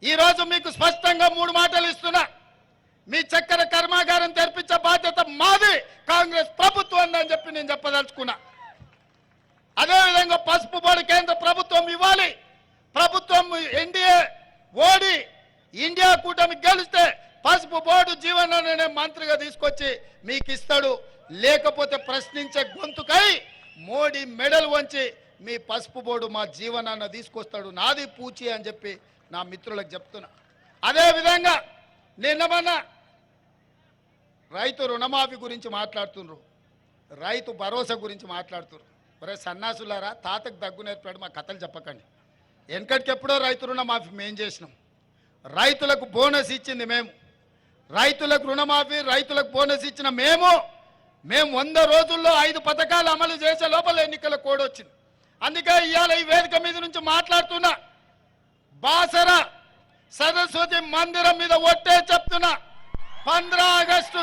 ఈ రోజు మీకు స్పష్టంగా 3 మాటలు ఇస్తున్నా. మీ చక్కెర కర్మాగారం తెరిపించే బాధ్యత మాది, కాంగ్రెస్ ప్రభుత్వం అని చెప్పి నేను చెప్పదలుచుకున్నా. అదేవిధంగా పసుపు బోర్డు కేంద్ర ప్రభుత్వం ఇవ్వాలి. ప్రభుత్వం ఎన్డీఏ ఓడి ఇండియా కూటమి గెలిస్తే పసుపు బోర్డు జీవనాన్ని మంత్రిగా తీసుకొచ్చి మీకు ఇస్తాడు. లేకపోతే ప్రశ్నించే గొంతుకై మోడీ మెడల్ వంచి మీ పసుపు బోర్డు మా జీవనాన్న తీసుకొస్తాడు. నాది పూచి అని చెప్పి నా మిత్రులకు చెప్తున్నా. అదేవిధంగా నిన్న రైతు రుణమాఫీ గురించి మాట్లాడుతున్నారు, రైతు భరోసా గురించి మాట్లాడుతున్నారు. మరే సన్నాసులారా, తాతకు దగ్గు నేర్పాడు మా కథలు చెప్పకండి. వెనకటికి ఎప్పుడో రైతు రుణమాఫీ మేము చేసినాం. రైతులకు బోనస్ ఇచ్చింది మేము. రైతులకు రుణమాఫీ, రైతులకు బోనస్ ఇచ్చిన మేము 100 రోజుల్లో 5 పథకాలు అమలు చేసే లోపల ఎన్నికల కోడ్ వచ్చింది. అందుకే ఇవాళ ఈ వేదిక మీద నుంచి మాట్లాడుతున్నా. బాసర సరస్వతి మందిరం మీద ఒట్టే చెప్తున్నా, 15 ఆగస్టు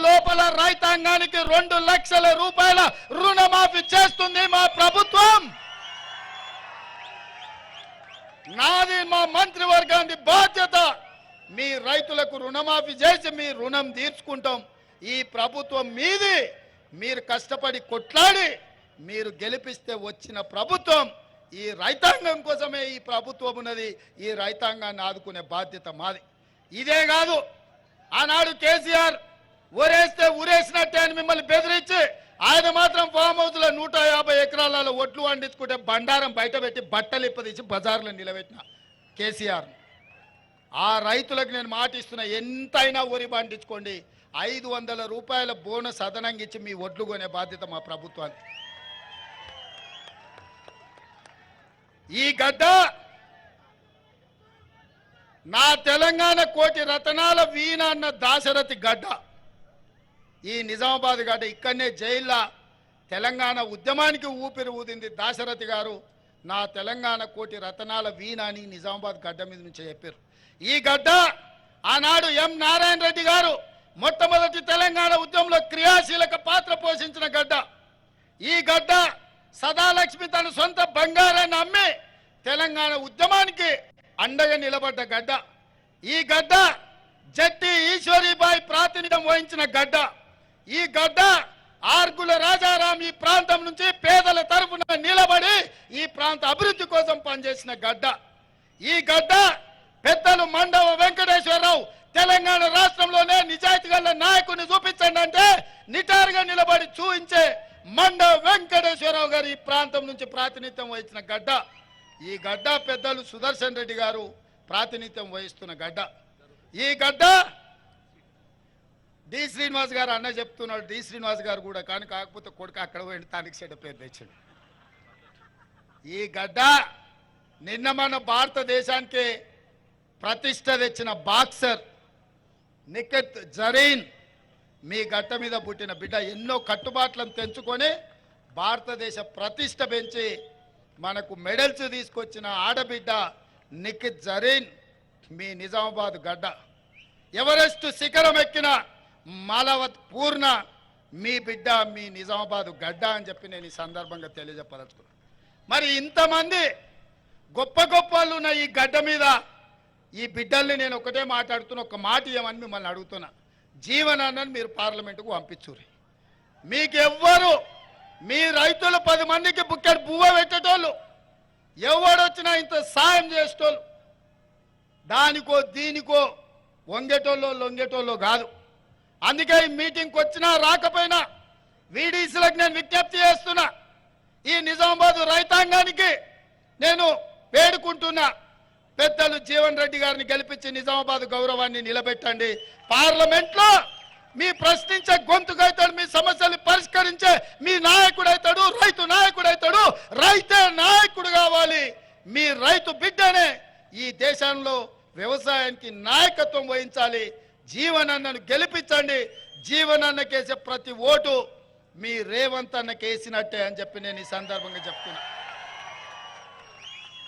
లోపల రైతాంగానికి 2 లక్షల రూపాయల రుణమాఫీ చేస్తుంది మా ప్రభుత్వం. నాది మా మంత్రివర్గానికి బాధ్యత. మీ రైతులకు రుణమాఫీ చేసి మీ రుణం తీర్చుకుంటాం. ఈ ప్రభుత్వం మీది. మీరు కష్టపడి కొట్లాడి మీరు గెలిపిస్తే వచ్చిన ప్రభుత్వం. ఈ రైతాంగం కోసమే ఈ ప్రభుత్వం ఉన్నది. ఈ రైతాంగాన్ని ఆదుకునే బాధ్యత మాది. ఇదే కాదు, ఆనాడు కేసీఆర్ ఊరేస్తే ఊరేసినట్టే అని మిమ్మల్ని బెదిరించి ఆయన మాత్రం ఫామ్ హౌస్లో 150 ఎకరాలలో ఒడ్లు వండించుకుంటే బండారం బయట పెట్టి బట్టలు ఇప్పదీసి బజార్లో నిలబెట్టిన కేసీఆర్. ఆ రైతులకు నేను మాట ఇస్తున్నా, ఎంతైనా వరి పండించుకోండి, 500 రూపాయల బోనస్ అదనంగా ఇచ్చి మీ ఒడ్లు కొనే బాధ్యత మా ప్రభుత్వానికి. ఈ గడ్డ నా తెలంగాణ కోటి రతనాల వీణ అన్న దాశరథి గడ్డ. ఈ నిజామాబాద్ గడ్డ ఇక్కడనే జైల్లో తెలంగాణ ఉద్యమానికి ఊపిరి ఊదింది దాశరథి గారు. నా తెలంగాణ కోటి రతనాల వీణ అని నిజామాబాద్ గడ్డ మీద నుంచి చెప్పారు. ఈ గడ్డ ఆనాడు ఎం నారాయణ రెడ్డి గారు మొట్టమొదటి తెలంగాణ ఉద్యమంలో క్రియాశీలక పాత్ర పోషించిన గడ్డ. ఈ గడ్డ సదాలక్ష్మి తన సొంత బంగారాన్ని అమ్మి తెలంగాణ ఉద్యమానికి అండగా నిలబడ్డ గడ్డ. ఈ గడ్డ జట్టి ఈశ్వరీబాయి ప్రాతినిధ్యం వహించిన గడ్డ. ఈ గడ్డ ఆర్గుల రాజారాం ఈ ప్రాంతం నుంచి పేదల తరఫున నిలబడి ఈ ప్రాంత అభివృద్ధి కోసం పనిచేసిన గడ్డ. ఈ గడ్డ పెద్దలు మండవ వెంకటేశ్వరరావు తెలంగాణ రాష్ట్రంలోనే నిజాయితీ గల నాయకుని చూపించండి అంటే నిటారుగా నిలబడి చూపించే మండవ వెంకటేశ్వరరావు గారు ఈ ప్రాంతం నుంచి ప్రాతినిధ్యం వహించిన గడ్డ. ఈ గడ్డ పెద్దలు సుదర్శన్ రెడ్డి గారు ప్రాతినిధ్యం వహిస్తున్న గడ్డ. ఈ గడ్డ డి శ్రీనివాస్ గారు అన్న చెప్తున్నాడు. డి శ్రీనివాస్ గారు కూడా కానీ కాకపోతే కొడుకు అక్కడ పోయి తానికి చెడ్డ పేరు తెచ్చాడు. ఈ గడ్డ నిన్న మన భారతదేశానికి ప్రతిష్ట తెచ్చిన బాక్సర్ నిఖత్ జరీన్ మీ గడ్డ మీద పుట్టిన బిడ్డ. ఎన్నో కట్టుబాట్లను తెంచుకొని భారతదేశ ప్రతిష్ట పెంచి మనకు మెడల్స్ తీసుకొచ్చిన ఆడబిడ్డ నిఖత్ జరీన్ మీ నిజామాబాద్ గడ్డ. ఎవరెస్ట్ శిఖరం ఎక్కిన మాలవత్ పూర్ణ మీ బిడ్డ మీ నిజామాబాద్ గడ్డ అని చెప్పి నేను ఈ సందర్భంగా తెలియజెప్పదలుచుకున్నాను. మరి ఇంతమంది గొప్ప గొప్ప వాళ్ళు ఉన్న ఈ గడ్డ మీద ఈ బిడ్డల్ని నేను ఒకటే మాట్లాడుతున్నా, ఒక మాట ఏమని మిమ్మల్ని అడుగుతున్నా. జీవనాన్ని మీరు పార్లమెంటుకు పంపించుర్రి. మీకెవ్వరు మీ రైతులు 10 మందికి బుక్కెడు బువ్వ పెట్టేటోళ్ళు, ఎవడొచ్చినా ఇంత సాయం చేసేటోళ్ళు, దానికో దీనికో వంగేటోళ్ళు లొంగేటోళ్ళు కాదు. అందుకే ఈ మీటింగ్కి వచ్చినా రాకపోయినా వీడీసీలకు నేను విజ్ఞప్తి చేస్తున్నా. ఈ నిజామాబాద్ రైతాంగానికి నేను వేడుకుంటున్నా, పెద్దలు జీవన్ రెడ్డి గారిని గెలిపించి నిజామాబాద్ గౌరవాన్ని నిలబెట్టండి. పార్లమెంట్లో మీ ప్రశ్నించే గొంతుకైతాడు, మీ సమస్యలు పరిష్కరించే మీ నాయకుడైతాడు, రైతు నాయకుడైతాడు. రైతే నాయకుడు కావాలి. మీ రైతు బిడ్డనే ఈ దేశంలో వ్యవసాయానికి నాయకత్వం వహించాలి. జీవనన్నను గెలిపించండి. జీవనన్నకేసే ప్రతి ఓటు మీ రేవంత్ అన్నకేసినట్టే అని చెప్పి నేను ఈ సందర్భంగా చెప్తున్నా.